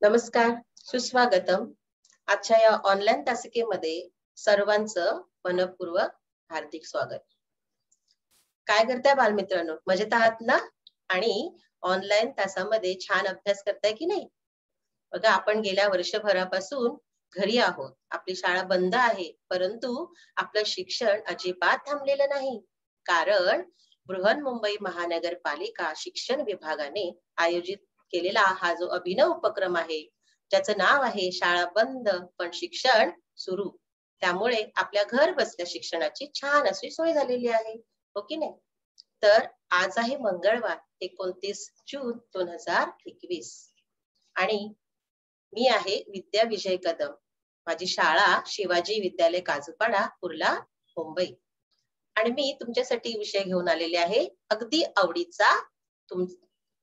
नमस्कार, सुस्वागतम. आजच्या या ऑनलाईन तासिकेमध्ये सर्वांचं मनपूर्वक हार्दिक स्वागत. काय करताय बालमित्रांनो, मजेत आहात ना? आणि ऑनलाईन तासामध्ये छान अभ्यास करताय की नाही? बघा, आपण गेल्या वर्षभरापासून घरी आहोत, आपली शाळा बंद आहे, परंतु आपलं शिक्षण अजिबात थांबलेलं नाही. कारण बृहन्मुंबई महानगरपालिका शिक्षण विभागाने आयोजित केलेला हा जो अभिनव उपक्रम आहे, ज्याचं नाव आहे शाळा बंद पण शिक्षण सुरू. त्यामुळे आपल्या घर बसल्या शिक्षणाची छान अशी सोय झालेली आहे, हो की नाही? तर आज आहे मंगळवार 29 जून 2021 आणि मी आहे विद्या विजय कदम. माझी शाळा शिवाजी विद्यालय काजूपाडा, कुर्ला, मुंबई. आणि मी तुमच्यासाठी विषय घेऊन आलेले आहे अगदी आवडीचा.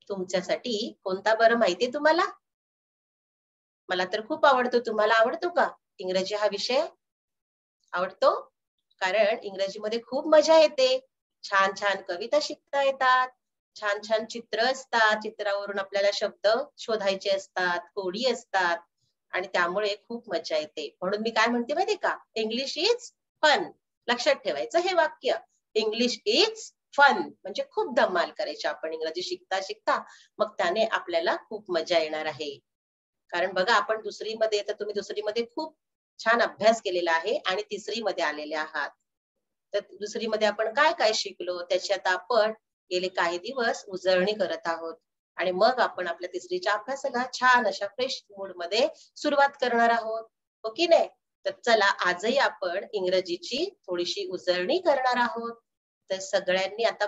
तुमच्यासाठी कोणता बरं माहितीये तुम्हाला? मला तर खूप आवडतो. तुम्हाला आवडतो का इंग्रजी हा विषय? आवडतो? कारण इंग्रजीमध्ये खूप मजा येते. छान छान कविता शिकता येतात, छान छान चित्र असतात, चित्रावरून आपल्याला शब्द शोधायचे असतात, कोडी असतात आणि त्यामुळे खूप मजा येते. म्हणून मी काय म्हणते माहितीये का, इंग्लिश इज फन. लक्षात ठेवायचं हे वाक्य, इंग्लिश इज फन. म्हणजे खूप धमाल करायची आपण इंग्रजी शिकता शिकता, मग त्याने आपल्याला खूप मजा येणार आहे. कारण बघा, आपण दुसरीमध्ये, तर तुम्ही दुसरीमध्ये खूप छान अभ्यास केलेला आहे आणि तिसरीमध्ये आलेले आहात. तर दुसरीमध्ये आपण काय काय शिकलो त्याची आता आपण गेले काही दिवस उजळणी करत आहोत आणि मग आपण आपल्या तिसरीच्या अभ्यासाला छान अशा फ्रेश मूड मध्ये सुरुवात करणार आहोत, हो की नाही? तर चला, आजही आपण इंग्रजीची थोडीशी उजळणी करणार आहोत. तर सगळ्यांनी आता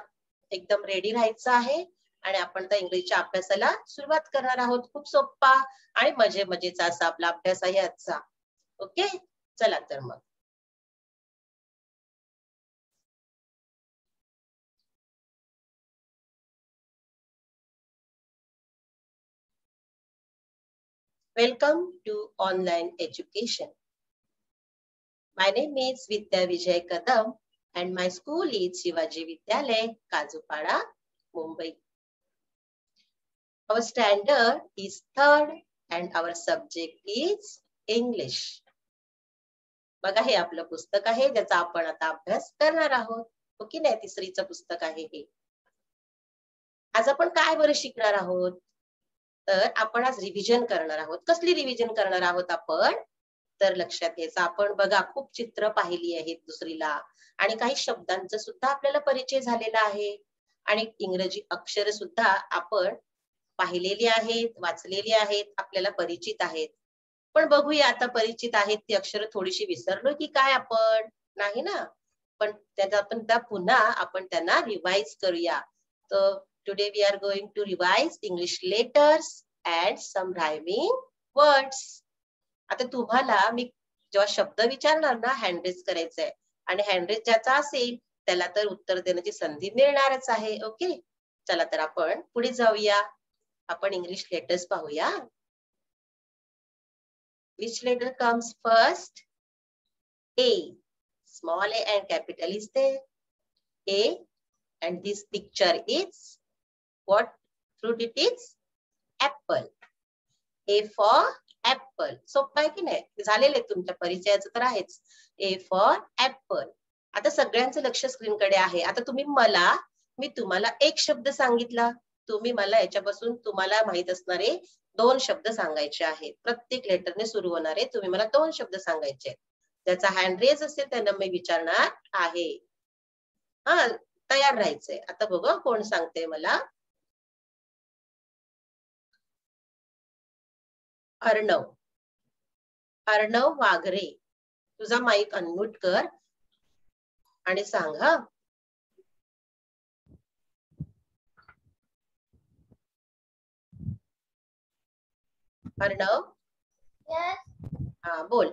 एकदम रेडी राहायचं आहे आणि आपण त्या इंग्रजीच्या अभ्यासाला सुरुवात करणार आहोत. खूप सोपा आणि मजेचा असा आपला अभ्यास आहे आजचा. ओके, चला तर मग. Welcome to online education. My name is Vidya Vijay Kadam and my school is Shivaji Vidyalay, Kajupada, Mumbai. Our standard is 3rd and our subject is English. बघा, हे आपलं पुस्तक आहे ज्याचा आपण आता अभ्यास करणार आहोत, हो की नाही? तिसरीचं पुस्तक आहे हे. आज आपण काय बरं शिकणार आहोत? तर आपण आज रिव्हिजन करणार आहोत. कसली रिव्हिजन करणार आहोत आपण? तर लक्षात घ्यायचं, आपण बघा खूप चित्र पाहिली आहेत दुसरीला आणि काही शब्दांचा सुद्धा आपल्याला परिचय झालेला आहे आणि इंग्रजी अक्षर सुद्धा आपण पाहिलेली आहेत, वाचलेली आहेत, आपल्याला परिचित आहेत. पण बघूया, आता परिचित आहेत ती अक्षर थोडीशी विसरलो की काय आपण? नाही ना. पण त्याचा आपण पुन्हा आपण त्यांना रिवाइज करूया. तर today we are going to revise English letters and some rhyming words. आता तुम्हाला मी जेव्हा शब्द विचारणार ना, हँडरेज करायचंय आणि हँडरेज ज्याचा असेल त्याला तर उत्तर देण्याची संधी मिळणारच आहे. ओके, चला तर आपण पुढे जाऊया. आपण इंग्लिश लेटर्स पाहूया. Which letter comes first? A. Small a and capital is there. A, and this picture is what fruit it is? Apple. A for apple. सोपं आहे की नाही? झालेलं आहे तुमच्या परिचयाचं तर आहेच. A for apple. आता सगळ्यांचं लक्ष स्क्रीनकडे आहे. आता मी तुम्हाला एक शब्द सांगितला, तुम्ही मला याच्यापासून तुम्हाला माहित असणारे 2 शब्द सांगायचे आहेत. प्रत्येक लेटरने सुरू होणारे तुम्ही मला 2 शब्द सांगायचे आहेत. ज्याचा हँड रेज असेल त्यांना मी विचारणार आहे. हा, तयार राहायचंय. आता बघा कोण सांगते मला. अर्णव. अर्णव वाघरे, तुझा माईक अनम्यूट कर आणि सांग. हा, अर्णव. हा, बोल.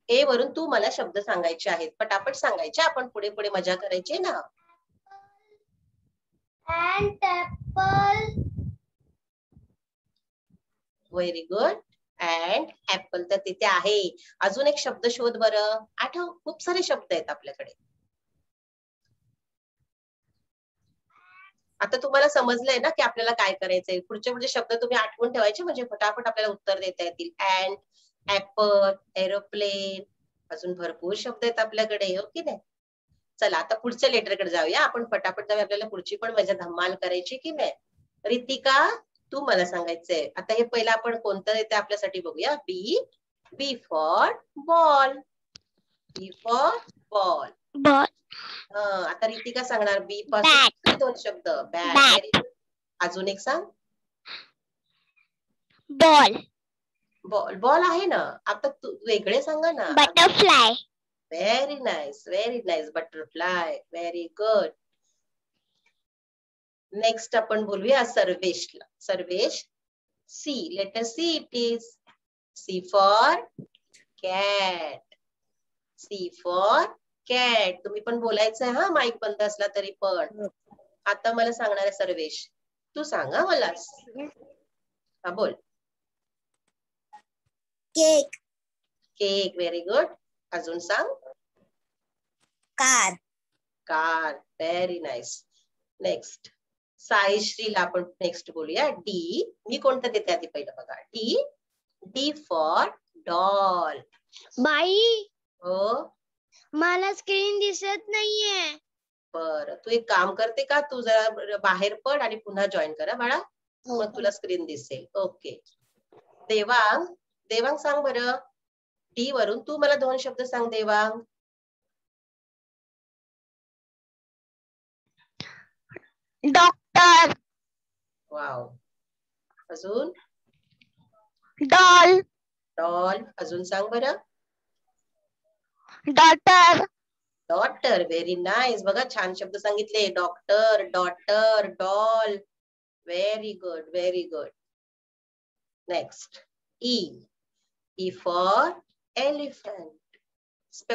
ए वरून तू मला शब्द सांगायचे आहेत, पटापट सांगायचे, आपण पुढे पुढे मजा करायची ना. And apple. Very good. And apple तर तिथे आहे. अजून एक शब्द शोध बरं. आठव, खूप सारे शब्द आहेत आपल्याकडे. आता तुम्हाला समजलंय ना की आपल्याला काय करायचंय. पुढचे शब्द तुम्ही आठवून ठेवायचे म्हणजे फटाफट आपल्याला उत्तर देता येतील. अँड, ऍपल, एरोप्लेन, अजून भरपूर शब्द आहेत आपल्याकडे, हो की नाही. चला आता पुढच्या लेटरकडे जाऊया आपण फटाफट. जाऊया, आपल्याला पुढची पण मजा धमाल करायची की नाही. रितिका, तू मला सांगायचंय आता हे पहिलं आपण कोणतं येते आपल्यासाठी बघूया. B for ball. B for ball. Ball. आता रितिका सांगणार बी पासून दोन शब्द. बॅट. Very good. अजून एक सांग. Ball. बॉल. बॉल आहे ना. आता तू वेगळे सांगा ना. Butterfly. Very nice, very nice. Butterfly. Very good. Next आपण बोलूया सर्वेशला. Sarvesh, C. Letter C it is. C for cat. C for cat. तुम्ही पण बोलायचंय हा, माईक बंद असला तरी पण. आता मला सांगणार आहे सर्वेश. तू सांगा मला. हा बोल. Cake. केक. Very good. अजून सांग. Car. Car. Very nice. Next साईश्रीला आपण नेक्स्ट बोलूया. डी. मी कोणतं देते आधी पहिलं बघा. डी. D for doll. बाई, हो. मला स्क्रीन दिसत नाहीये. बरं, तू एक काम करते का, तू जरा बाहेर पड आणि पुन्हा जॉईन करा बाळा, मग तुला स्क्रीन दिसेल. ओके. देवांग. देवांग सांग बरं. डी वरून तू मला दोन शब्द सांग देवांग. डॉक्टर. वाव. अजून. डॉल. डॉल. अजून सांग बरं. डॉटर. डॉटर. Very nice. बघा छान शब्द सांगितले. Doctor, daughter, doll. Very good, very good. Next E. E for elephant.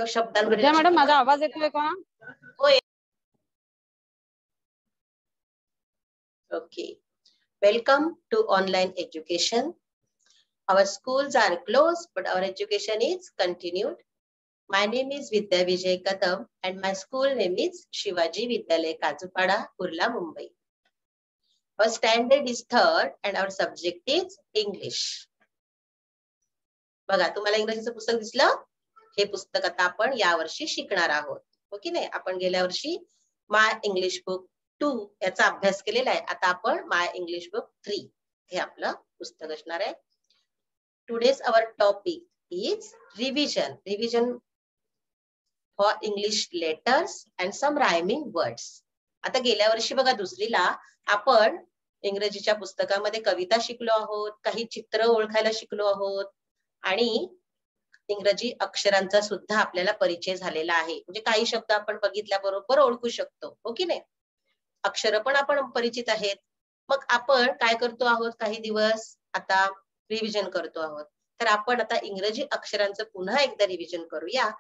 शब्दांमध्ये मॅडम माझा आवाज येतोय का? होय. Okay. Welcome to online education. Our schools are closed, but our education is continued. My name is Vidya Vijay Kadam and my school name is Shivaji Vidyalaya Kazupada, Kurla, Mumbai. Our standard is third and our subject is English. बघा तुम्हाला इंग्रजीचं पुस्तक दिसलं. हे पुस्तक आता आपण यावर्षी शिकणार आहोत. हो की नाही. आपण गेल्या वर्षी माय इंग्लिश बुक 2 याचा अभ्यास केलेला आहे. आता आपण माय इंग्लिश बुक 3 हे आपलं पुस्तक असणार आहे. Today's our topic is revision. Revision for English letters and some rhyming words. आता गेल्या वर्षी बघा दुसरीला आपण इंग्रजीच्या पुस्तकामध्ये कविता शिकलो आहोत, काही चित्र ओळखायला शिकलो आहोत आणि इंग्रजी अक्षरांचा सुद्धा आपल्याला परिचय झालेला आहे. म्हणजे काही शब्द आपण बघितल्याबरोबर ओळखू शकतो. हो की नाही. अक्षर पण आपण परिचित आहेत. मग आपण काय करतो आहोत काही दिवस आता रिव्हिजन करतो आहोत. तर आपण आता इंग्रजी अक्षरांचं पुन्हा एकदा रिव्हिजन करूया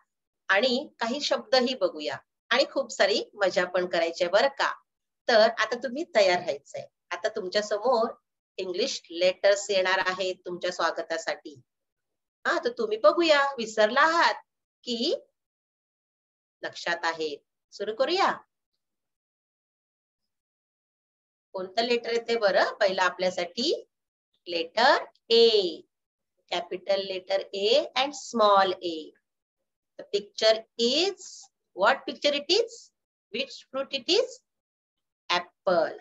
आणि काही शब्दही बघूया आणि खूप सारी मजा पण करायची आहे बरं का. तर आता तुम्ही तयार राहायचंय. आता तुमच्या समोर इंग्लिश लेटर्स येणार आहेत तुमच्या स्वागतासाठी. हा, तर तुम्ही बघूया. विसरला आहात की लक्षात आहे. सुरू करूया. कोणतं लेटर येते बरं पहिलं आपल्यासाठी. Letter A. Capital letter A and small A. The picture is, what picture it is? Which fruit it is? Apple.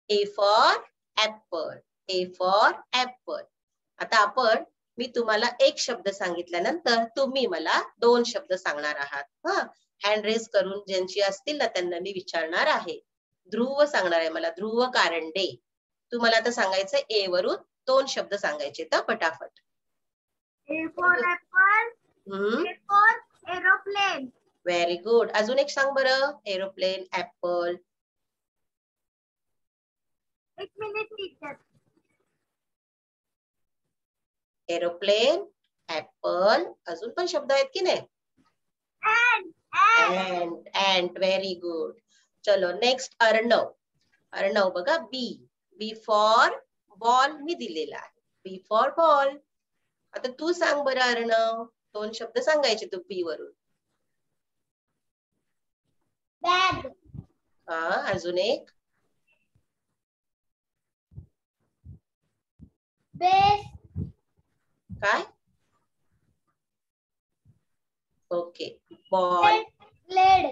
A for apple. A for apple. आता आपण मी तुम्हाला एक शब्द सांगितल्यानंतर तुम्ही मला दोन शब्द सांगणार आहात. हा, हँड रेज करून ज्यांची असतील ना त्यांना मी विचारणार आहे. ध्रुव सांगणार आहे मला. ध्रुव कारंडे. तुम्हाला आता सांगायचं ए वरून दोन शब्द सांगायचे तर पटापट. A for apple. A for aeroplane. Very good. अजून एक सांग बरं. Aeroplane, apple. एक मिनिट टीचर. Aeroplane, apple. अजून पण शब्द आहेत की नाही. अँड. Very good. चलो नेक्स्ट अर्णव. अर्णव बघा बी. बी फॉर बॉल मी दिलेला आहे. बी फॉर बॉल. आता तू सांग बरं अर्णव. दोन शब्द सांगायचे तू बी वरून. Bag. हा, अजून एक. बेस. काय? Okay, ball. Blade.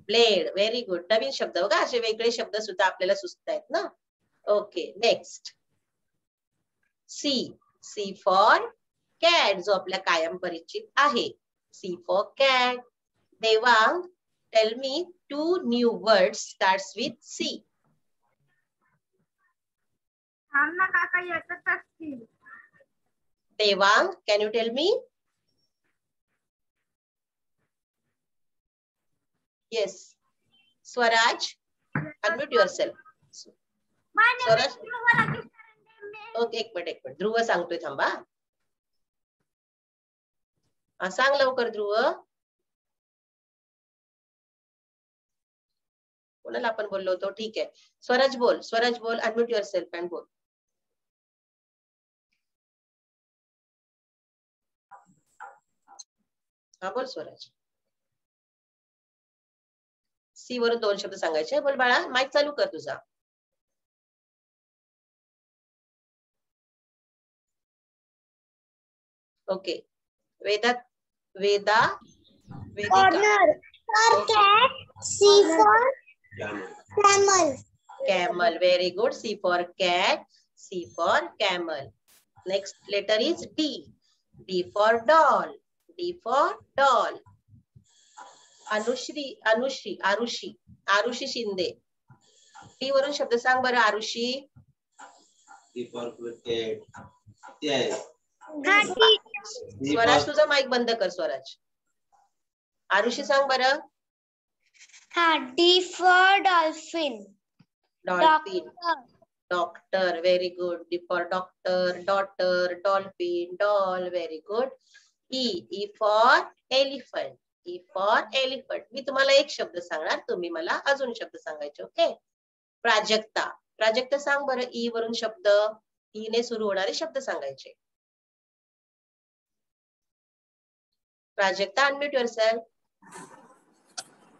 Blade, very good. नवीन शब्द बघा, असे वेगळे शब्द सुद्धा आपल्याला सुचत आहेत ना. Okay, next. C. C for cat, जो आपल्या कायम परिचित आहे. C for cat. Devang, tell me 2 new words starts with C. थांब ना काका, येतच असतील. Devang, can you tell me? Yes. Swaraj, unmute yourself. Swaraj, okay, एक मिनिट. ध्रुव सांगतोय, थांबा. सांग लवकर ध्रुव. कोणाला आपण बोललो होतो? ठीक आहे, स्वराज बोल. स्वराज बोल, अनम्यूट युअरसेल्फ अँड बोल. हा, बोल स्वराज. सी वरून 2 शब्द सांगायचे. बोल बाळा, माईक चालू कर तुझा. Okay, Veda. Veda, Vedika. Corner. For cat. C for camel. Camel, very good. C for cat, C for camel. Next letter is D. D for doll. D for doll. Anushree, Arushi Shinde. T वरून शब्द सांग बरं, Arushi. D for cat. Swaraj, तुझा mic बंद कर स्वराज. आरुषी सांग बरं. हा, D for dolphin. Dolphin. Doctor, very good. D for doctor, daughter, dolphin, doll, very good. E for elephant. E for elephant. मी तुम्हाला एक शब्द सांगणार, तुम्ही मला अजून शब्द सांगायचे. ओके. प्राजक्ता. प्राजक्ता सांग बरं, ई वरून शब्द. ई ने सुरू होणारे शब्द सांगायचे. Prajakta, unmute yourself.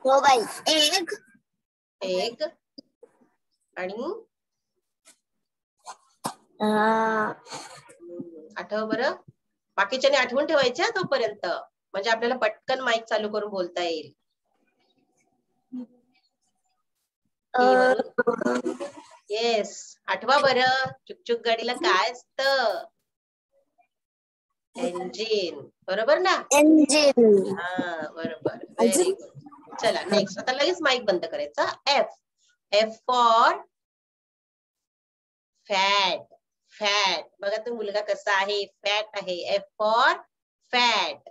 हो बाई. एग. एग. आणि आठव बरं. बाकीच्याने आठवून ठेवायच्या तोपर्यंत, म्हणजे आपल्याला पटकन माईक चालू करून बोलता येईल. येस, आठवा बरं. चुकचुक गाडीला काय असतं? इंजिन. बरोबर ना? इंजिन. हा, बरोबर. Very good. चला नेक्स्ट. आता लगेच माईक बंद करायचा. F. F for fat. Fat. बघा तो मुलगा कसा आहे, फॅट आहे. F for fat.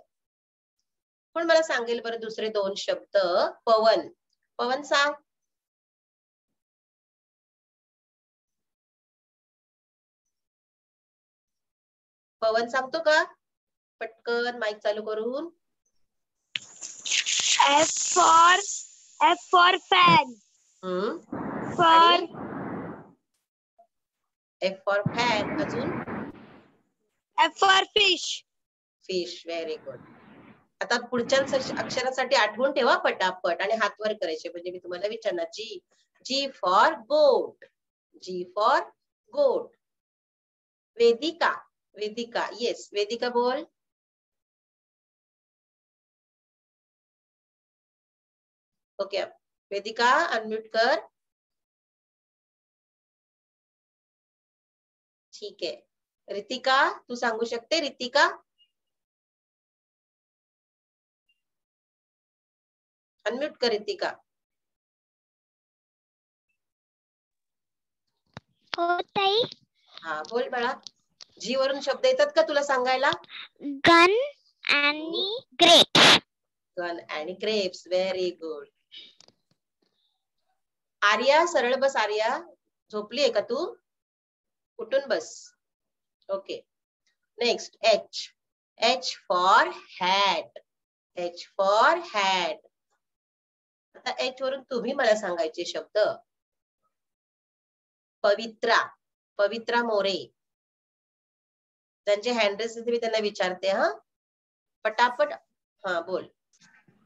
पण मला सांगेल बरं दुसरे 2 शब्द. पवन. पवन सांग. पवन सांगतो का? पटकन माईक चालू करून. F for fan. For. F for fan. अजून? F for fish. Fish, very good. आता पुढच्या अक्षरासाठी आठवून ठेवा पटापट आणि हात वर करायचे, म्हणजे मी तुम्हाला विचारणार. जी. जी फॉर गोट. जी फॉर गोट. वेदिका. वेदिका, येस. वेदिका बोल. ओके, वेदिका अनम्यूट कर. ठीक आहे. रितिका, तू सांगू शकते? रितिका, अनम्यूट कर. रितिका. हो ताई. हा, बोल बाळा. जी वरून शब्द येतात का तुला सांगायला? गन आणि ग्रेप्स. गन आणि ग्रेप्स, व्हेरी गुड. आर्या, सरळ बस. आर्या, झोपली आहे का तू? उठून बस. Okay. Next. H. H for hat. H for hat. आता एच वरून तुम्ही मला सांगायचे शब्द. पवित्रा. पवित्रा मोरे. त्यांचे हँडल्स मी त्यांना विचारते. हा, पटापट. हा, बोल.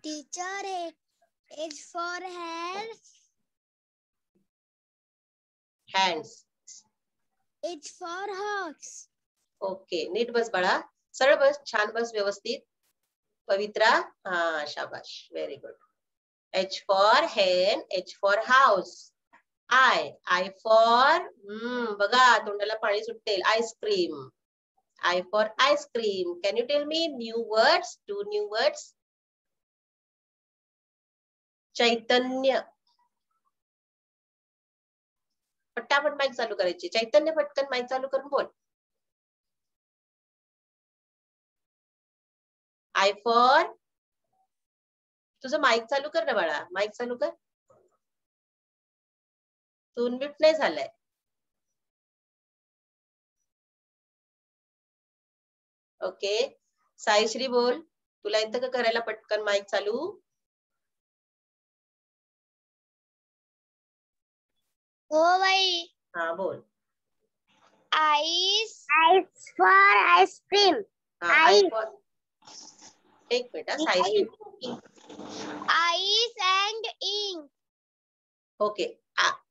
Teacher. H for hair. hands. H for horse. Okay, नीट बस बाळा, सरळ बस, छान बस, व्यवस्थित. पवित्रा, हा शाबाश, very good. H for hen, H for house. I for बघा तोंडाला पाणी सुटेल, ice cream. I for ice cream. Can you tell me new words? 2 new words. चैतन्य. पटापट माईक चालू करायची. चैतन्य, पटकन माईक चालू करून बोल. I for, तुझं माईक चालू कर ना बाळा, माईक चालू कर. तू अनम्यूट नाही झालाय. ओके, साईश्री बोल, तुला येतं का करायला पटकन माईक चालू? हो बाई. हा बोल. Ice. Ice for ice cream. हा, I for, एक मिनिट हा, Saishree. Ice and ink. Okay,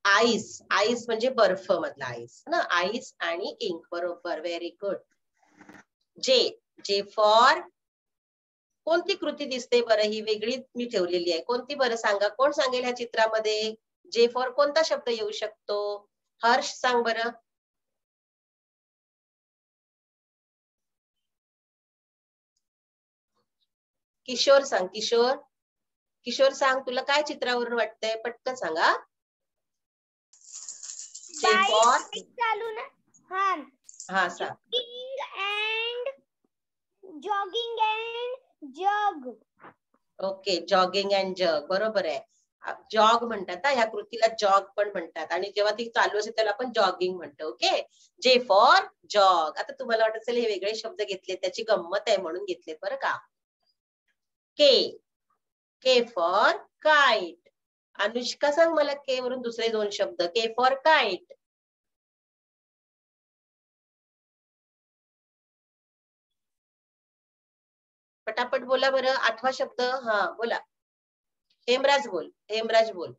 ice, ice म्हणजे बर्फ मधला आईस ना, आईस आणि इंक, बरोबर, व्हेरी गुड. जे फॉर, कोणती कृती दिसते बरं, ही वेगळी मी ठेवलेली आहे, कोणती बरं सांगा, कोण सांगेल ह्या चित्रामध्ये? जे फॉर कोणता शब्द येऊ शकतो? हर्ष सांग बरं. किशोर सांग, किशोर, किशोर सांग, तुला काय चित्रावरून वाटतंय, पटकन सांगा. जे फॉर, चालू ना. हा सांग. Jogging and jug. Okay, jogging and जग, बरोबर आहे. जॉग म्हणतात, ह्या कृतीला जॉग पण म्हणतात, आणि जेव्हा ती चालू असेल त्याला आपण जॉगिंग म्हणतो. Okay, J for jog. आता तुम्हाला वाटत असेल हे वेगळे शब्द घेतले, त्याची गंमत आहे म्हणून घेतले बरं का. के फॉर काइट. अनुष्का सांग मला के वरून दुसरे 2 शब्द. के फॉर काइट. पटापट बोला बरं, 8वा शब्द. हा बोला, हेमराज बोल, हेमराज बोल.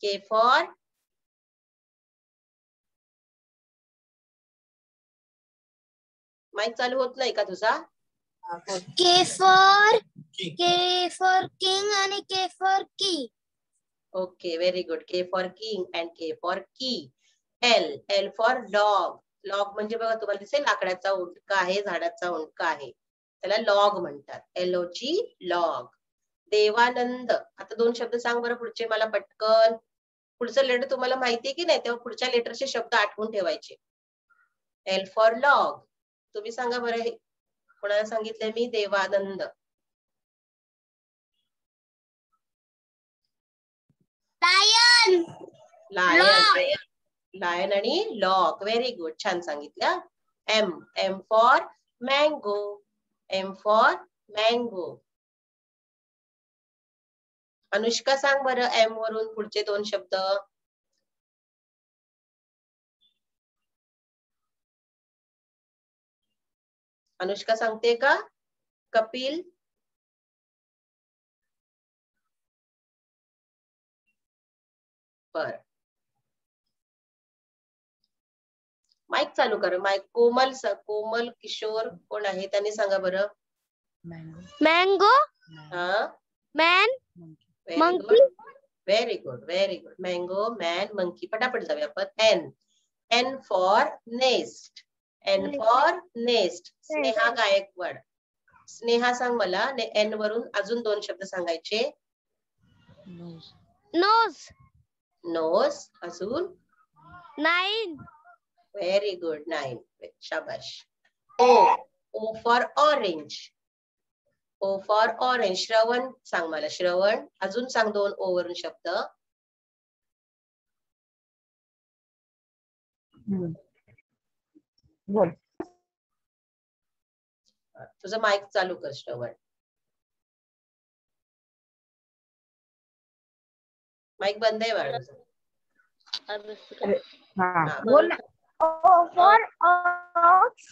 के फॉर, माईक चालू होत नाही का तुझा? K for king आणि K for key. Okay, very good. K for king and K for key. L for log. Log म्हणजे बघा तुम्हाला दिसेल लाकडाचा उंडका आहे, झाडाचा उंडका आहे, त्याला लॉग म्हणतात. LOG, log. देवानंद. आता 2 शब्द सांग बरं पुढचे मला पटकन. पुढचं लेटर तुम्हाला माहितीये की नाही, तेव्हा पुढच्या लेटरचे शब्द आठवून ठेवायचे. L for log. तुम्ही सांगा बरं, हे कोणाला सांगितलंय मी? देवानंद. Lion. लायन, लायन आणि लॉग, व्हेरी गुड, छान सांगितलं. M for mango. M for mango. Anushka सांग बरं एम वरून पुढचे 2 शब्द. अनुष्का सांगते का? कपिल, बर, माईक चालू कर. माईक. कोमल, कोमल किशोर कोण आहे त्यांनी सांगा बरं. Mango. हा, Man. Very good, very good, very good. Mango, man, monkey. पटापट जाऊया आपण. N for nest. N for nest. Sneha Gaikwad. Sneha सांग मला, एन वरून अजून 2 शब्द सांगायचे. Nose. नोज. अजून? 9. Very good, 9. शाबाश. O for orange. O for orange. Shravan सांग मला, श्रवण अजून सांग 2 ओ वरून शब्द. बोल. तुझं माईक चालू कर श्रवण. माईक बंद आहे बाळा. हा बोल ना. O for ox.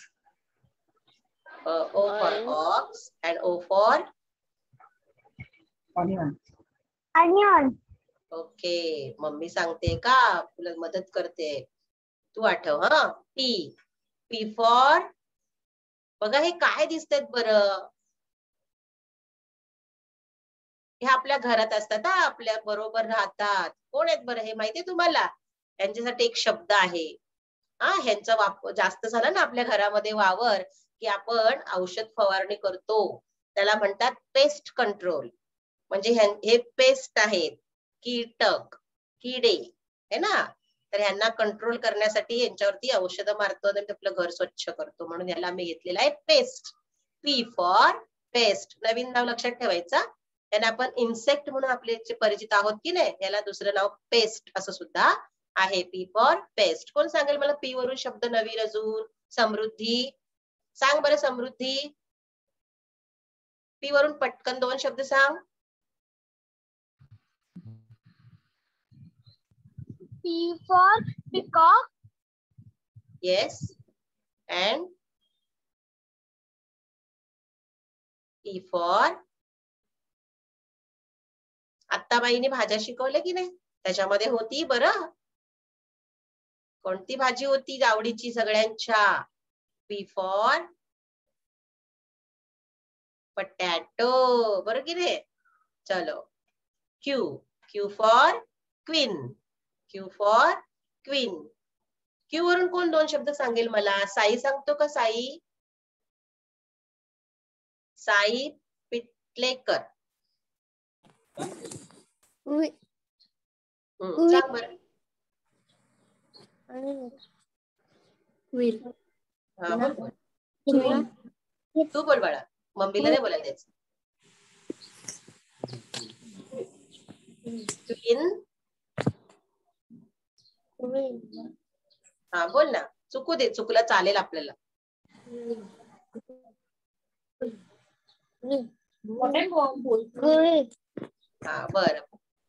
O for ox and O for Onion. Onion. Okay, mummy सांगते का तुला मदत करते, तू आठव हा. पी, पी फॉर, बघा हे काय दिसतात बरं, हे आपल्या घरात असतात हा, आपल्या बरोबर राहतात. कोण आहेत बरं हे माहितीये तुम्हाला? यांच्यासाठी एक शब्द आहे हा, ह्यांचा वापर जास्त झाला ना आपल्या घरामध्ये वावर, की आपण औषध फवारणी करतो, त्याला म्हणतात पेस्ट कंट्रोल. म्हणजे हे पेस्ट आहेत, कीटक, किडे है ना, तर ह्यांना कंट्रोल करण्यासाठी यांच्यावरती औषधं मारतो आणि आपलं घर स्वच्छ करतो, म्हणून याला आम्ही घेतलेला आहे पेस्ट. P for paste. नवीन नाव लक्षात ठेवायचा, त्यांना आपण इन्सेक्ट म्हणून आपले परिचित आहोत की नाही, याला दुसरं नाव पेस्ट असं सुद्धा आहे. P for paste. कोण सांगेल मला पी वरून शब्द नवीन अजून? समृद्धी, सांग बरं समृद्धी. पी वरून पटकन 2 शब्द सांग. P for peacock. Yes. And P for, आत्ताबाईने भाज्या शिकवल्या की नाही, त्याच्यामध्ये होती बरं, कोणती भाजी होती आवडीची सगळ्यांच्या? पी फॉर पटॅटो, बरं की नाही? चलो, Q, Q for queen, Q for queen. Q वरून कोण 2 शब्द सांगेल मला? साई सांगतो का? साई, साई पिटलेकर. सांग बरं. हा बोल, तू बोल बाळा, मम्मीला नाही बोलायला द्यायचं. क्वीन, हा बोल ना, चुकू दे, चुकलं चालेल आपल्याला. हा बरं,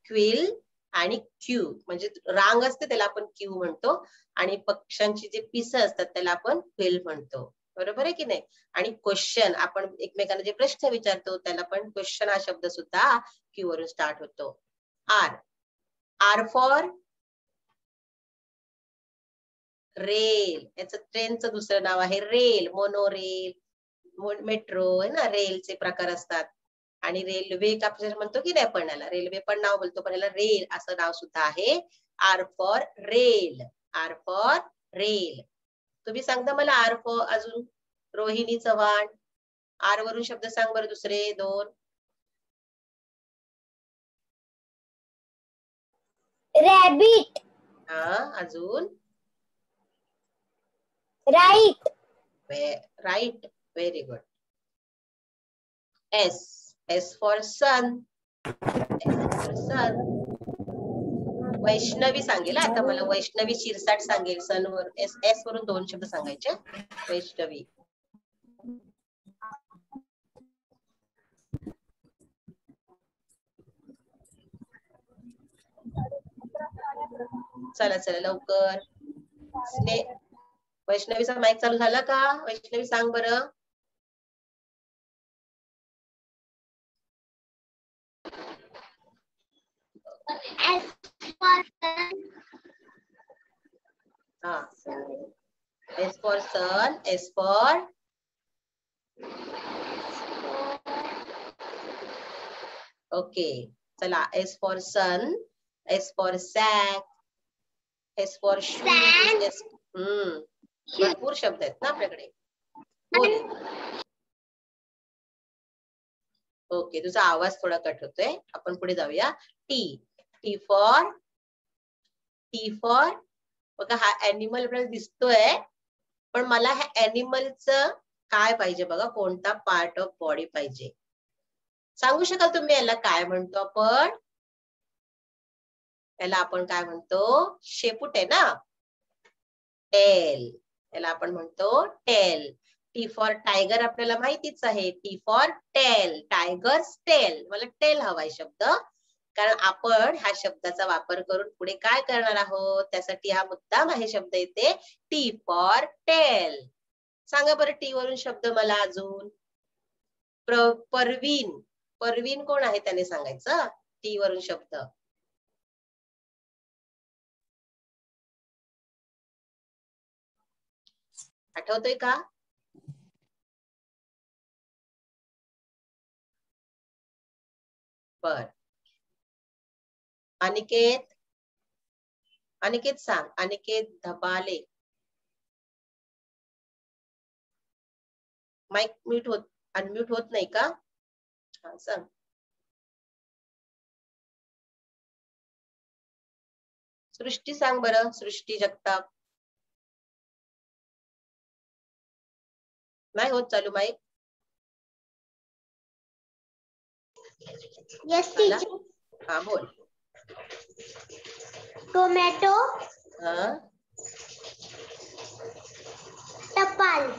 क्विल आणि क्यू, म्हणजे रांग असते त्याला आपण क्यू म्हणतो, आणि पक्ष्यांची जे पिस असतात त्याला आपण क्विल म्हणतो, बरोबर आहे की नाही? आणि क्वेश्चन, आपण एकमेकांना जे प्रश्न विचारतो त्याला पण क्वेश्चन हा शब्द सुद्धा क्यू वरून स्टार्ट होतो. R, R for rail. याचं ट्रेनचं दुसरं नाव आहे रेल, मोनोरेल, मेट्रो आहे ना, रेलचे प्रकार असतात. आणि रेल्वे आपण म्हणतो की नाही, आपण याला रेल्वे पण नाव बोलतो, पण याला रेल असं नाव सुद्धा आहे. R for rail, R for rail. तुम्ही सांगता मला आर फॉर अजून? रोहिणी चव्हाण, आर वरून शब्द सांग बरं दुसरे 2. Rabbit. हा, अजून? Right. Right, very good. S, S for sun, S for sun. Vaishnavi सांगेल आता मला, वैष्णवी शिरसाट सांगेल. सन वर एस, एस वरून 2 शब्द सांगायचे. वैष्णवी, चला चला लवकर. वैष्णवीचा माईक चालू झाला का? वैष्णवी सांग बरं. S for हा, S for sun, S for okay. चला, S for sun, S for sack, S for shoes. भरपूर शब्द आहेत ना आपल्याकडे. बोल. ओके, तुझा आवाज थोडा कट होतोय, आपण पुढे जाऊया. T, T for, T for, बघा हा अॅनिमल आपल्याला दिसतोय, पण मला ह्या अॅनिमलचं काय पाहिजे बघा, कोणता पार्ट ऑफ बॉडी पाहिजे? सांगू शकाल तुम्ही याला काय म्हणतो आपण? याला आपण काय म्हणतो? शेपूट आहे ना, टेल. याला आपण म्हणतो टेल. टी फॉर टायगर आपल्याला माहितीच आहे, T for tail, tiger's tail. मला टेल हवाय शब्द, कारण आपण ह्या शब्दाचा वापर करून पुढे काय करणार आहोत, त्यासाठी हा मुद्दाम आहे शब्द येते, टी फॉर टेल. सांगा बरं टी वरून शब्द मला अजून. परवीन, परवीन कोण आहे त्याने सांगायचं टी वरून शब्द. आठवतोय का? बर. अनिकेत, अनिकेत सांग. अनिकेत धबाले. माईक म्यूट होत, अनम्यूट होत नाही का? हा सांग. सृष्टी सांग बरं. सृष्टी जगताप. नाही होत चालू माईक? Yes, teacher. हा बोल. Tomato. हा टपाल.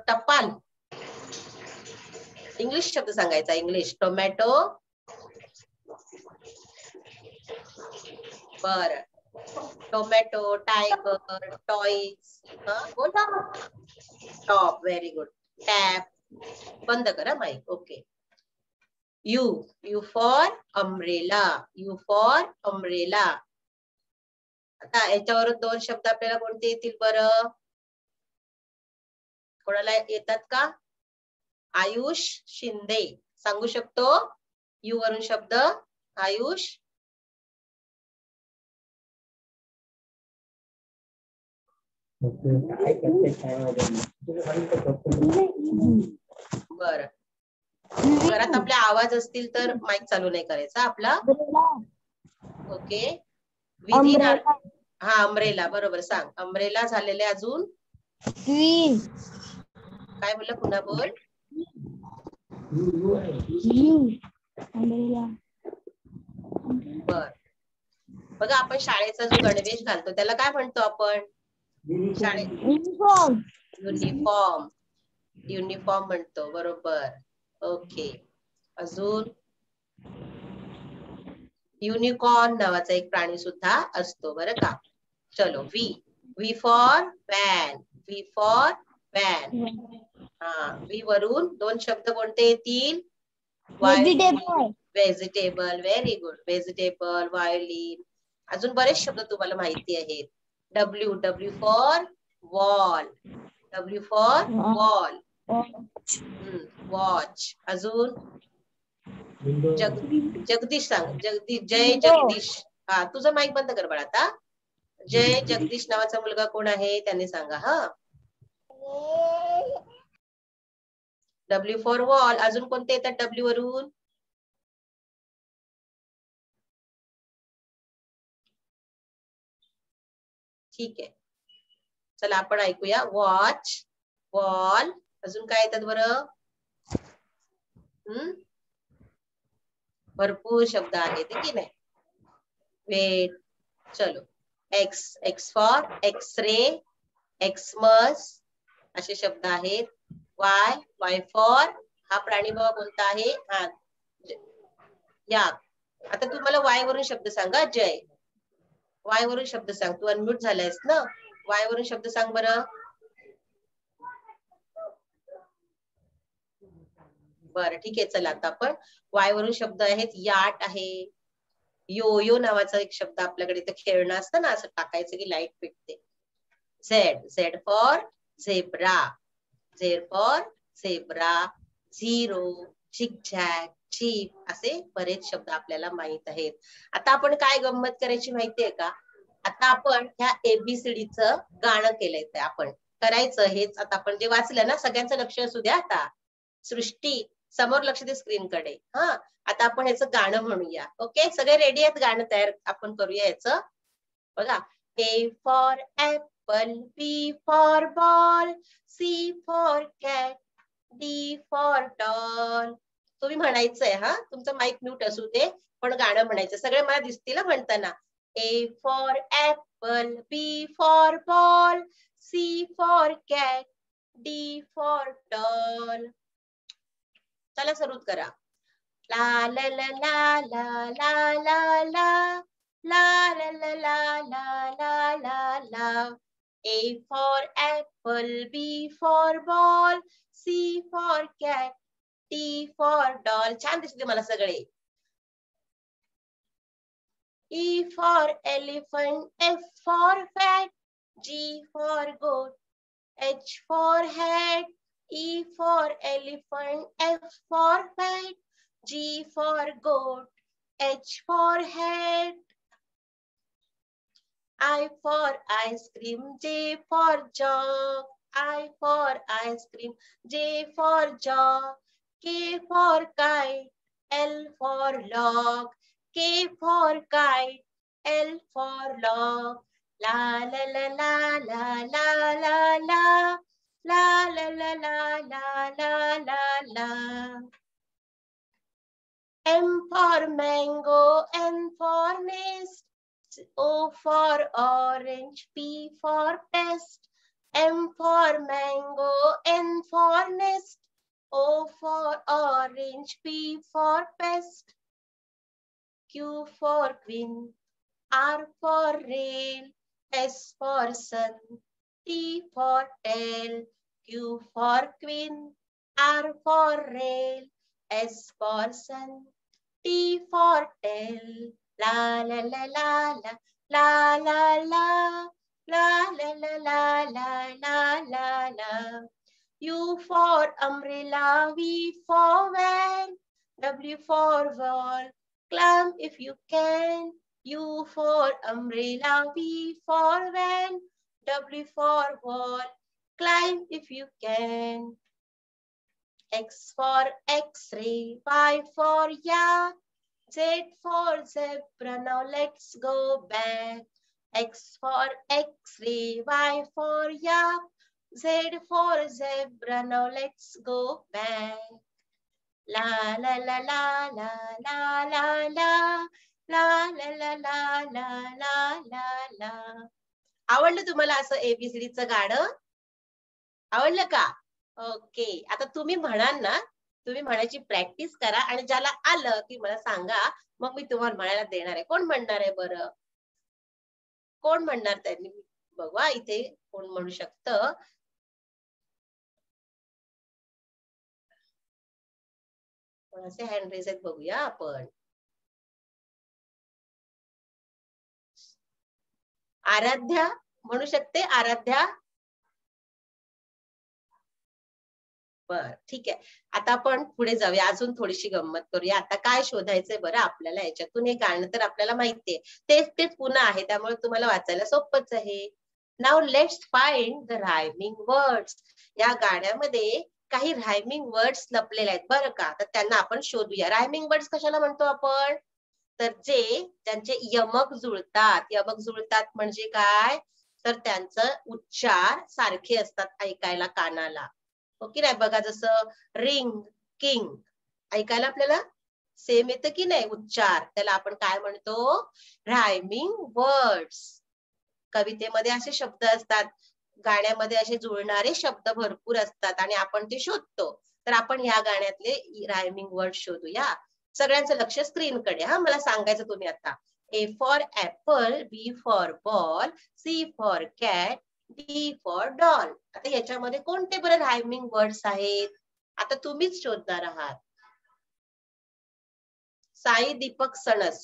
टपाल. इंग्लिश शब्द सांगायचा. इंग्लिश. टोमॅटो. बर. Tomato, tiger, toys. बोल. टॉप. Very good. टॅप. बंद करा mike. Okay. U. U for umbrella. U for umbrella. आता याच्यावर दोन शब्द आपल्याला कोणते येतील बरं? कोणाला येतात का? आयुष शिंदे सांगू शकतो यू वरून शब्द? आयुष. बर. घरात आपल्या आवाज असतील तर माईक चालू नाही करायचा आपला. ओके. विधी. हा अम्ब्रेला. बरोबर. सांग. अम्ब्रेला झालेले. अजून काय बोलला? पुन्हा बोल. बर. बघा आपण शाळेचा जो गणवेश घालतो त्याला काय म्हणतो आपण? शाळेत युनिफॉर्म. युनिफॉर्म म्हणतो. बरोबर. ओके. अजून युनिकॉर्न नावाचा एक प्राणी सुद्धा असतो बरं का. चलो. V. V for van. V for van. हा. वी वरून दोन शब्द कोणते येतील? Vegetable. Very good. Vegetable, violin. अजून बरेच शब्द तुम्हाला माहिती आहेत. W. W for wall. W for wall. Watch. अजून जगदीश सांग. जगदीश. जय जगदीश. हा तुझं माईक बंद कर बाळा आता. जय जगदीश नावाचा मुलगा कोण आहे त्यांनी सांगा. हा. W for wall. अजून कोणते येतात डब्ल्यू वरून? ठीक आहे. चला आपण ऐकूया. Watch, wall. अजून काय येतात बरं? भरपूर शब्द आहेत की नाही? वेट. चलो. X. X for x-ray, Xmas असे शब्द आहेत. वाय. वाय फॉर हा प्राणी बाबा कोणता आहे? हा या. आता तुम्हाला वाय वरून शब्द सांगा. जय. वाय वरून शब्द सांग. तू अनम्यूट झालायस ना. वाय वरून शब्द सांग बरं. बरं ठीक आहे. चला आता आपण वाय वरून शब्द आहेत. याट आहे. यो यो नावाचा एक शब्द आपल्याकडे इथे खेळणं असतं ना, असं टाकायचं की लाईट पेटते. Z. Z for zebra. Z for zebra. Zero, zigzag, zip असे बरेच शब्द आपल्याला माहित आहेत. आता आपण काय गंमत करायची माहितीये का? आता आपण ह्या एबीसीडीचं गाणं केलंय. ते आपण करायचं हेच. आता आपण जे वाचलं ना, सगळ्यांचं लक्ष असू द्या. आता सृष्टी समोर लक्ष दे स्क्रीनकडे. हा. आता आपण ह्याचं गाणं म्हणूया. ओके. सगळे रेडी आहेत? गाणं तयार आपण करूया याचं. बघा. A for apple, B for ball, C for cat, D for doll. तुम्ही म्हणायचंय. हा. तुमचं माईक म्यूट असू दे पण गाणं म्हणायचं. सगळे मला दिसतील म्हणताना. A for apple, B for ball, C for cat, D for doll. चला सुरू करा. ला ला ला ला ला ला ला ला ला ला ला ला ला ला ला. A for apple, B for ball, C for cat, D for doll. छान दिसते मला सगळे. E for elephant, F for fat, G for goat, H for hat, E for elephant, F for bat. G for goat, H for hat, I for ice cream, J for jug, I for ice cream, J for jug, K for kite, L for log, K for kite, L for log. La la la la la la la la la la la la la la la la. M for mango, N for nest, O for orange, P for pest. M for mango, N for nest, O for orange, P for pest. Q for queen, R for rail, S for sun, T for tail. Q for queen, R for rail, S for sun, T for tail. La la la la la la la la la la la la la la la la. U for umbrella, V for van, W for wall, climb if you can. U for umbrella, V for van, W for wall, climb if you can. X for X-ray, Y for yak, Z for zebra, now let's go back. X for X-ray, Y for yak, Z for zebra, now let's go back. La la la la la la la la la la la la la la la la. आवडलं तुम्हाला असं ABCDचं गाणं? आवडलं का? Okay. आता तुम्ही म्हणाल ना, तुम्ही म्हणायची प्रॅक्टिस करा आणि ज्याला आलं की मला सांगा, मग मी तुम्हाला म्हणायला देणार आहे. कोण म्हणणार आहे बरं? कोण म्हणणार त्यांनी? बघा इथे कोण म्हणू शकतं? कोणाचे हँड रेज आहेत बघूया आपण. आराध्या म्हणू शकते? आराध्या? बर ठीक आहे. आता आपण पुढे जाऊया, अजून थोडीशी गंमत करूया. आता काय शोधायचंय बरं आपल्याला याच्यातून? हे गाणं तर आपल्याला माहितीये, तेच तेच पुन्हा आहे, त्यामुळे तुम्हाला वाचायला सोपंच आहे. Now let's find the rhyming words. या गाण्यामध्ये काही रायमिंग वर्ड्स लपलेले आहेत बरं का, तर त्यांना आपण शोधूया. रायमिंग वर्ड्स कशाला म्हणतो आपण? तर ज्यांचे यमक जुळतात. यमक जुळतात म्हणजे काय? तर त्यांचं उच्चार सारखे असतात ऐकायला कानाला. ओके नाही? बघा जसं रिंग, किंग ऐकायला आपल्याला सेम येतं की नाही उच्चार, त्याला आपण काय म्हणतो? Rhyming words. कवितेमध्ये असे शब्द असतात, गाण्यामध्ये असे जुळणारे शब्द भरपूर असतात आणि आपण ते शोधतो. तर आपण ह्या गाण्यातले रायमिंग वर्ड शोधूया. सगळ्यांचं लक्ष स्क्रीनकडे. हा, मला सांगायचं तुम्ही आता. A for apple, B for ball, C for cat, D for doll. आता याच्यामध्ये कोणते बरं रायमिंग वर्ड्स आहेत? आता तुम्हीच शोधणार आहात. साई दीपक सणस,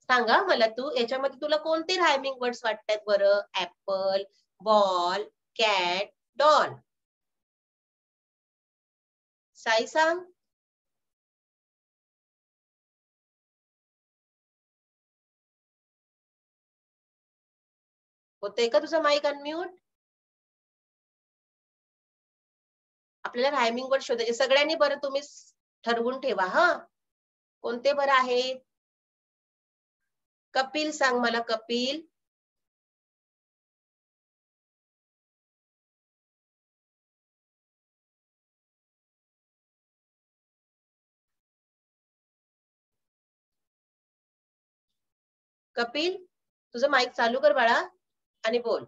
सांगा मला तू, याच्यामध्ये तुला कोणते रायमिंग वर्ड्स वाटतात बरं? Apple, ball, cat, doll. Sai सांग. होतंय का तुझा माईक अनम्यूट? आपल्याला रायमिंग वर्ड शोधायचे. सगळ्यांनी बरं तुम्ही ठरवून ठेवा. हा, कोणते बरं आहेत? कपिल सांग मला. कपिल. कपिल तुझं माईक चालू कर बाळा आणि बोल.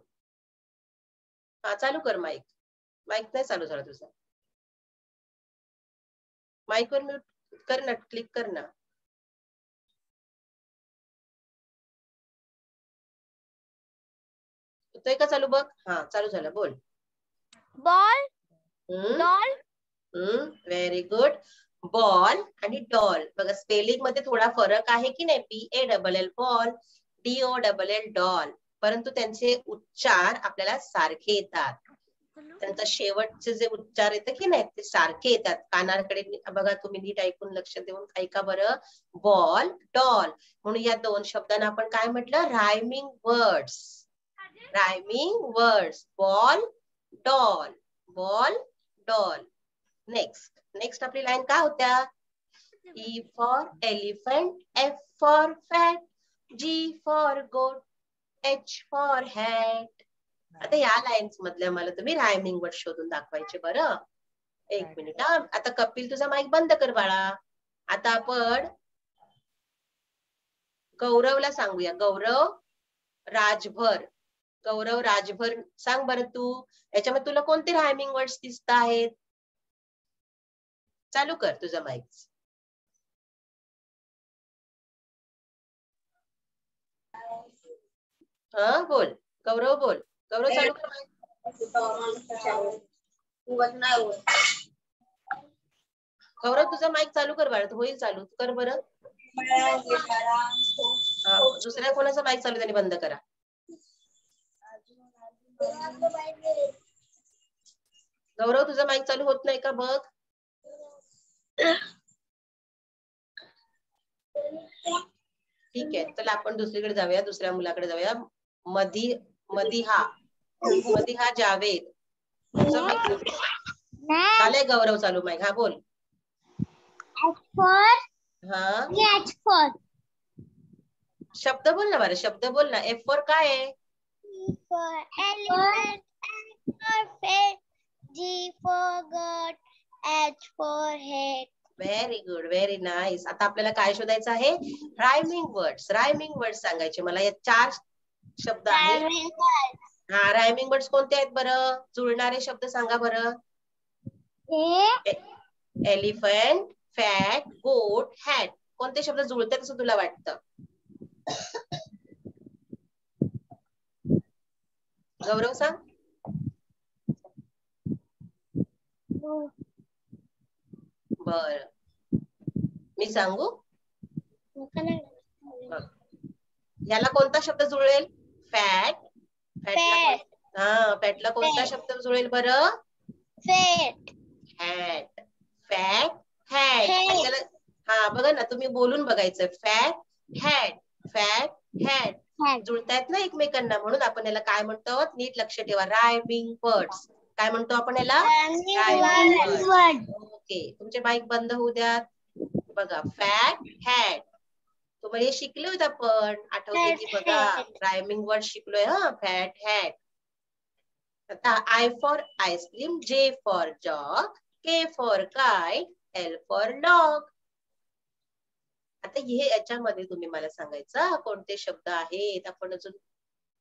हा, चालू कर माईक. माईक नाही चालू झाला तुझा. माईक वर म्यूट कर ना, क्लिक कर ना. होतोय का चालू? बघ. हा, चालू झालं. बोल. Ball, doll. Very good. Ball आणि डॉल. बघा स्पेलिंग मध्ये थोडा फरक आहे की नाही? BALL ball, DOLL doll. परंतु त्यांचे उच्चार आपल्याला सारखे येतात. त्यांचा शेवटचे जे उच्चार येतात की नाही ते सारखे येतात. कानाकडे बघा, तुम्ही नीट ऐकून लक्ष देऊन ऐका बरं. बॉल, डॉल, म्हणून या दोन शब्दांना आपण काय म्हटलं? Rhyming words. Rhyming words. Ball, doll, ball, doll. Next आपली लाईन काय होत्या? E for elephant, F for fat, G for goat, H for hat. आता या लाईन्स मधल्या मला तुम्ही रायमिंग वर्ड शोधून दाखवायचे बरं. एक मिनिट हा. आता कपिल तुझा माईक बंद कर बाळा. आता आपण गौरवला सांगूया. गौरव राजभर. गौरव राजभर सांग बरं तू. याच्यामध्ये तुला कोणते रायमिंग वर्ड्स दिसत आहेत? चालू कर तुझा माईक. हा बोल गौरव, बोल गौरव, चालू कर माईक. गौरव तुझा माईक चालू कर बाळा. होईल चालू, कर बरं. दुसऱ्या कोणाचा माईक चालू त्यांनी बंद करा. गौरव तुझा माईक चालू होत नाही का बघ. ठीक आहे, चला आपण दुसरीकडे जाऊया, दुसऱ्या मुलाकडे जाऊया. मदिहा जावेद. तुझा माईक झालंय गौरव चालू माईक. हा बोल. हा शब्द बोल ना बरं, शब्द बोल ना. F फॉर काय आहे? E for elephant, F for fat, G for goat, H for hat. Very good, very nice. आता आपल्याला काय शोधायचं आहे? Rhyming words. रायमिंग वर्ड्स सांगायचे मला. या 4 शब्द आहेत. हा, रायमिंग वर्ड्स कोणते आहेत बरं? जुळणारे शब्द सांगा बरं. एलिफंट, फॅट, गोट, हॅट. कोणते शब्द जुळतात असं तुला वाटतं? गौरव सांग. बर, मी सांगू? याला कोणता शब्द जुळेल? फॅट. फॅटला कोणता शब्द जुळेल बरं? फॅट. हॅट. Fat, hat. हा बघा ना, तुम्ही बोलून बघायचं. Fat, hat, fat, hat. जुळतायत ना एकमेकांना, म्हणून आपण याला काय म्हणतो? नीट लक्ष ठेवा. Rhyming words. काय म्हणतो आपण याला? Rhyming word. ओके, तुमचे माईक बंद होऊ द्या. बघा, फॅट, हॅट. तुम्हाला हे शिकले होते आपण, आठवते की बघा. रायमिंग वर्ड शिकलोय. हा, फॅट, हॅट. आता I for ice cream, J for jog, K for kite, L for dog. आता हे याच्यामध्ये तुम्ही मला सांगायचं कोणते शब्द आहेत. आपण अजून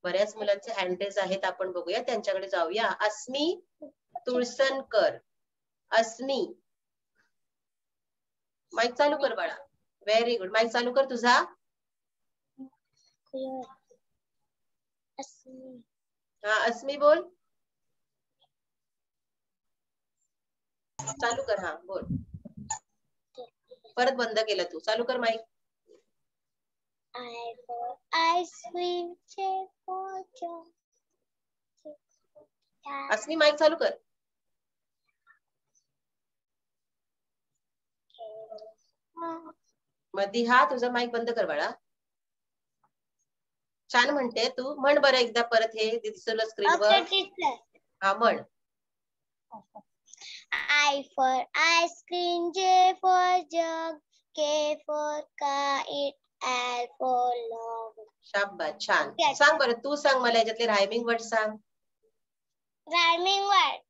बऱ्याच मुलांचे हँडरेज आहेत, आपण बघूया, त्यांच्याकडे जाऊया. अस्मी तुळसनकर. अस्मी, माईक चालू कर बाळा. व्हेरी गुड, माईक चालू कर तुझा. हा, अस्मी बोल. चालू कर. हा बोल. परत बंद केलं तू. चालू कर mic. I for ice cream, J for jog. Asmi mic चालू कर. मदिहा तुझा माईक बंद कर बाळा. छान म्हणते तू. म्हण बरं एकदा परत हे दिसलं स्क्रीनवर. हा म्हण. I for ice cream, J for jug, K for kite, L for log. शाबास, छान. सांग बरं, तू सांग मला याच्यातले रायमिंग वर्ड सांग. Rhyming word.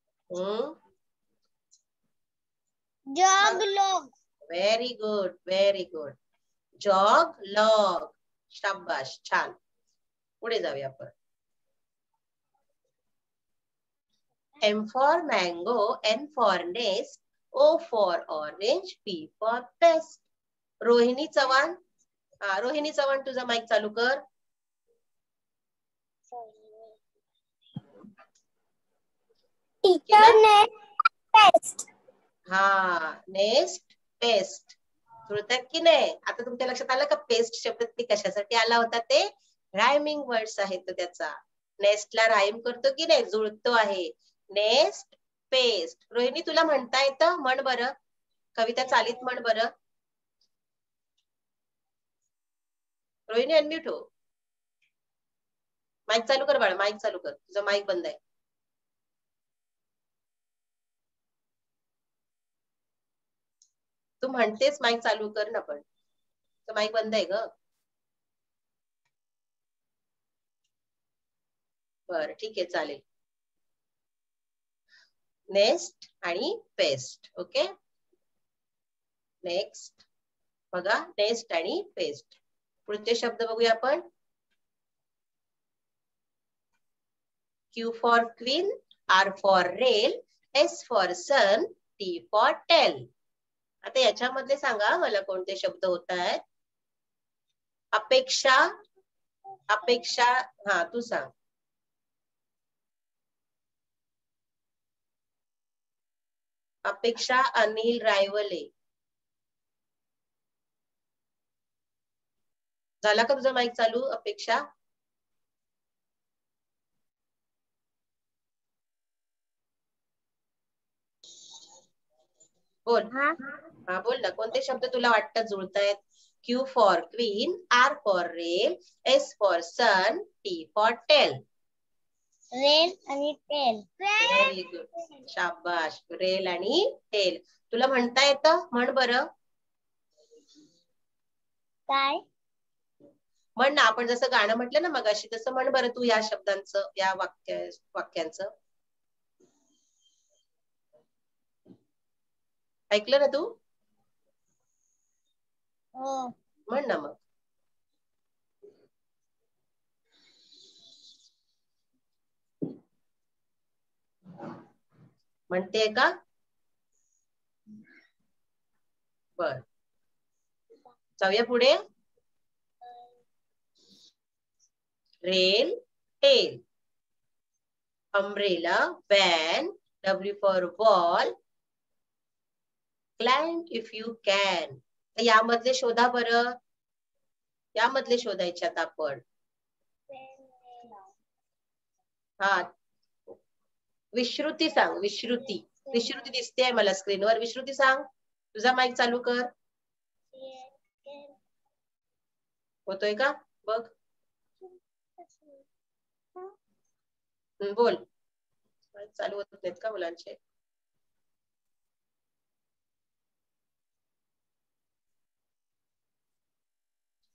Jog, log. Very good, very good. Jog, log. शाबास, छान. पुढे जाऊया आपण. M for mango, N for nest, O for orange, P for pest. Rohini Chavan. हा, रोहिणी चव्हाण तुझा माईक चालू कर. पेस्ट. हा, नेस्ट, पेस्ट. जुळतात की नाही? आता तुमच्या लक्षात आलं का पेस्ट शब्द कशासाठी आला होता ते? रायमिंग वर्ड्स आहेत तो त्याचा. नेस्टला राईम करतो की नाही, जुळतो आहे. Nest paste. रोहिणी तुला म्हणता येतं? म्हण बरं, कविता चालीत म्हण बरं. रोहिणी अनम्यूट हो. माईक चालू कर बाळा, माईक चालू कर, तुझा माईक बंद आहे. तू म्हणतेस माईक चालू कर ना, पण माईक बंद आहे ग. बर ठीक आहे, चालेल. नेस्ट आणि पेस्ट. ओके, नेक्स्ट बघा, नेस्ट आणि पेस्ट. पुढचे शब्द बघूया आपण. Q for queen, R for rail, S for sun, T for tell. आता याच्यामधले सांगा मला कोणते शब्द होत आहेत. अपेक्षा, अपेक्षा, हा तू सांग. अपेक्षा अनिल रायवले. झाला का तुझा माईक चालू अपेक्षा? बोल. हा बोल ना, कोणते शब्द तुला वाटतात जुळतायत? Q for queen, R for rail, S for sun, T for tell. Rail आणि टेल. व्हेरी गुड, शाबाश. रेल आणि टेल. तुला म्हणता येतं? म्हण बरं. काय? म्हण ना, आपण जसं गाणं म्हटलं ना मगाशी, तसं म्हण बरं तू या शब्दांचं, या वाक्यांचं. ऐकलं ना तू? हो. म्हण ना मग. म्हणते का? बर, जाऊया पुढे. Rail, tail, umbrella, van, W for wall, climb if you can. यामधले शोधा बरं, यामधले शोधायच्यात आपण. हा, विश्रुती सांग. विश्रुती, विश्रुती दिसते मला स्क्रीनवर. विश्रुती सांग. तुझा माईक चालू कर. होतोय का बघ. बोल. माईक चालू होत नाहीत का मुलांचे?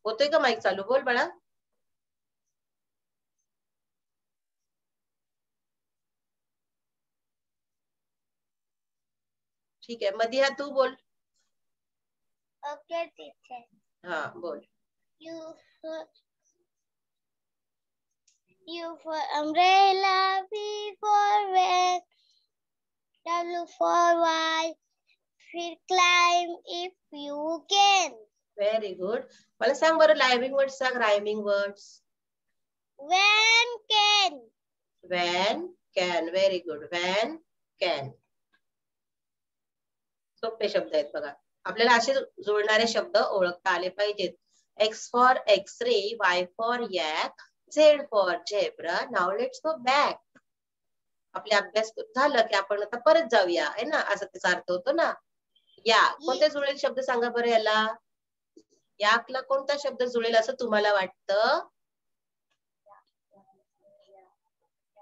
होतोय का माईक चालू? बोल बाळा. ठीक आहे, मधिया तू बोल. Okay teacher. हा बोल. U for umbrella, V for van, W for wall, फिर climb if you can. Very good. मला सांग बरं, रायमिंग वर्ड्स सांग. Rhyming words. Van can. Van can. Very good. Van can. सोपे शब्द आहेत बघा. आपल्याला असे जुळणारे शब्द ओळखता आले पाहिजेत. X for X-ray, Y for yak, Z for zebra. Now let's go back. आपले अभ्यास झालं की आपण आता परत जाऊया, है ना, असं त्याचा अर्थ होतो ना. या, कोणते जुळेल शब्द सांगा बरं याला. याकला कोणता शब्द जुळेल असं तुम्हाला वाटतं?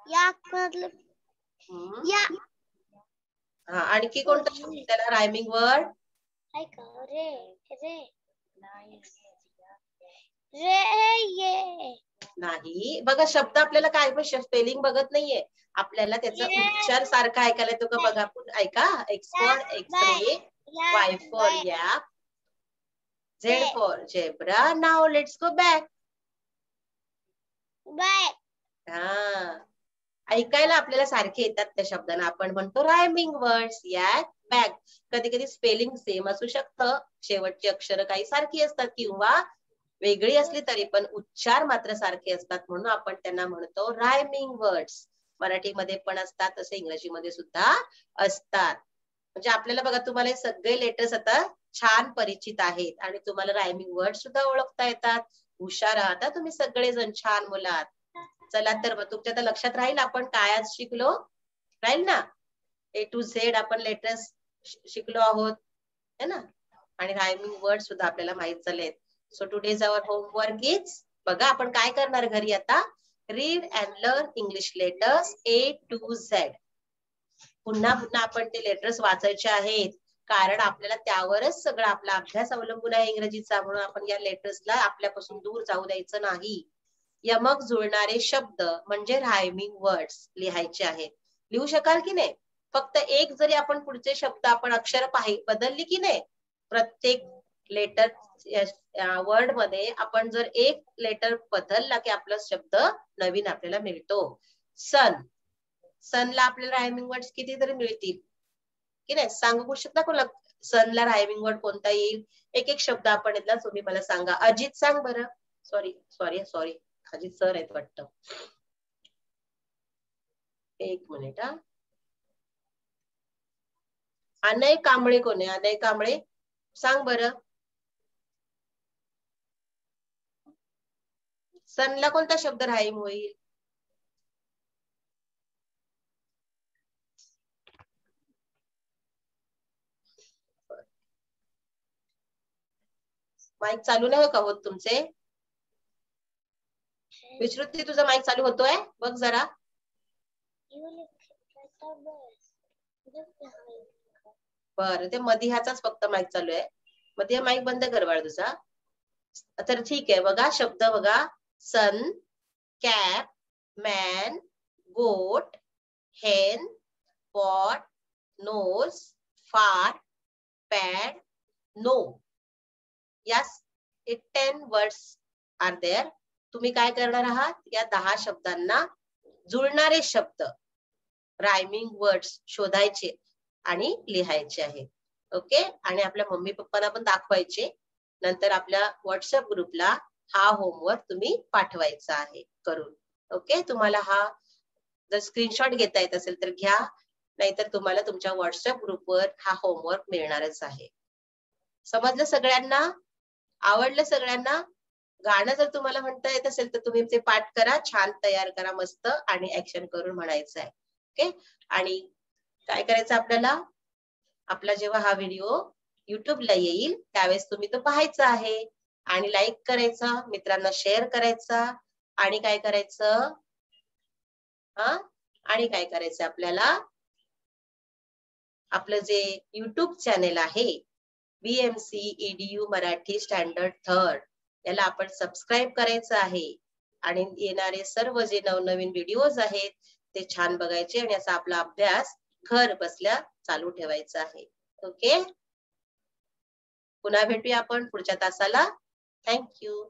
याक मतलब या. हा, आणखी कोणता शब्द त्याला रायमिंग वर्ड? रे रे रे ये. नाही बघा, शब्द आपल्याला काय पण स्पेलिंग बघत नाहीये, आपल्याला त्याचा उच्चार सारखा ऐकायला येतो का बघा. ऐका. X for X-ray, Y for yak, Z for zebra. Now let's go back. Back. हा, ऐकायला आपल्याला सारखे येतात त्या शब्दांना आपण म्हणतो रायमिंग वर्ड्स. याक, बॅक. कधी कधी स्पेलिंग सेम असू शकतं, शेवटची अक्षर काही सारखी असतात किंवा वेगळी असली तरी पण उच्चार मात्र सारखे असतात, म्हणून आपण त्यांना म्हणतो रायमिंग वर्ड्स. मराठीमध्ये पण असतात, तसे इंग्रजीमध्ये सुद्धा असतात. म्हणजे आपल्याला बघा, तुम्हाला हे सगळे लेटर्स आता छान परिचित आहेत आणि तुम्हाला रायमिंग वर्ड सुद्धा ओळखता येतात. हुशार आहात तुम्ही सगळेजण, छान मुलं आहात. चला तर मग तुमच्या तर लक्षात राहील आपण काय आज शिकलो, राहील ना. A to Z आपण लेटर्स शिकलो आहोत है ना, आणि रायमिंग वर्ड सुद्धा आपल्याला माहित झालेत. So today's our homework is, बघा आपण काय करणार घरी आता, read and learn English letters A to Z. पुन्हा पुन्हा आपण ते लेटर्स वाचायचे आहेत, कारण आपल्याला त्यावरच सगळा आपला अभ्यास अवलंबून आहे इंग्रजीचा. म्हणून आपण या लेटर्सला आपल्यापासून दूर जाऊ द्यायचं नाही. यमक जुळणारे शब्द म्हणजे रायमिंग वर्ड्स लिहायचे आहेत. लिहू शकाल की नाही? फक्त एक जरी आपण पुढचे शब्द आपण अक्षर बदलली की नाही, प्रत्येक लेटर वर्ड मध्ये आपण जर एक लेटर बदलला की आपला शब्द नवीन आपल्याला मिळतो. सन, सनला आपल्याला रायमिंग वर्ड्स कितीतरी मिळतील की नाही? सांगू शकता कोणा सनला रायमिंग वर्ड कोणता येईल? एक एक शब्द आपण येतला, तुम्ही मला सांगा. अजित सांग बरं. Sorry sorry sorry, Ajit sir आहेत वाटतं. एक मिनिट हा. अनय कांबळे कोण आहे? अनय कांबळे सांग बरं. सनला कोणता शब्द राईम होईल? माईक चालू नाही का होत तुमचे? विश्रुती तुझा माईक चालू होतोय बघ जरा. बरं, ते मधियाचाच फक्त माईक चालू आहे. मधिया माईक बंद कर बाळ तुझा. तर ठीक आहे, बघा शब्द बघा. सन, कॅप, मॅन, गोट, हेन, पॉट, नोज, फार, pad, no. Yes, 10 words are there. तुम्ही काय करणार आहात? या 10 शब्दांना जुळणारे शब्द, रायमिंग वर्ड्स शोधायचे आणि लिहायचे आहेत. ओके, आणि आपल्या मम्मी पप्पांना पण दाखवायचे. नंतर आपल्या व्हॉट्सअप ग्रुपला हा होमवर्क तुम्ही पाठवायचा आहे करून. ओके, तुम्हाला हा जर स्क्रीनशॉट घेता येत असेल तर घ्या, नाहीतर तुम्हाला तुमच्या व्हॉट्सअप ग्रुपवर हा होमवर्क मिळणारच आहे. समजलं सगळ्यांना? आवडलं सगळ्यांना? गाणं जर तुम्हाला म्हणता येत असेल तर तुम्ही ते पाठ करा, छान तयार करा मस्त, आणि ऍक्शन करून म्हणायचं आहे. ओके, आणि काय करायचं आपल्याला, आपला जेव्हा हा व्हिडिओ युट्यूबला येईल त्यावेळेस तुम्ही तो पाहायचा आहे, आणि लाईक करायचा, मित्रांना शेअर करायचा, आणि काय करायचं आणि काय करायचं आपल्याला, आपलं जे युट्यूब चॅनेल आहे BMC EDU Marathi standard third, याला आपण सबस्क्राईब करायचं आहे, आणि येणारे सर्व जे नवनवीन व्हिडिओज आहेत ते छान बघायचे, आणि असा आपला अभ्यास घर बसल्या चालू ठेवायचा आहे. ओके, पुन्हा भेटूया आपण पुढच्या तासाला. थँक्यू.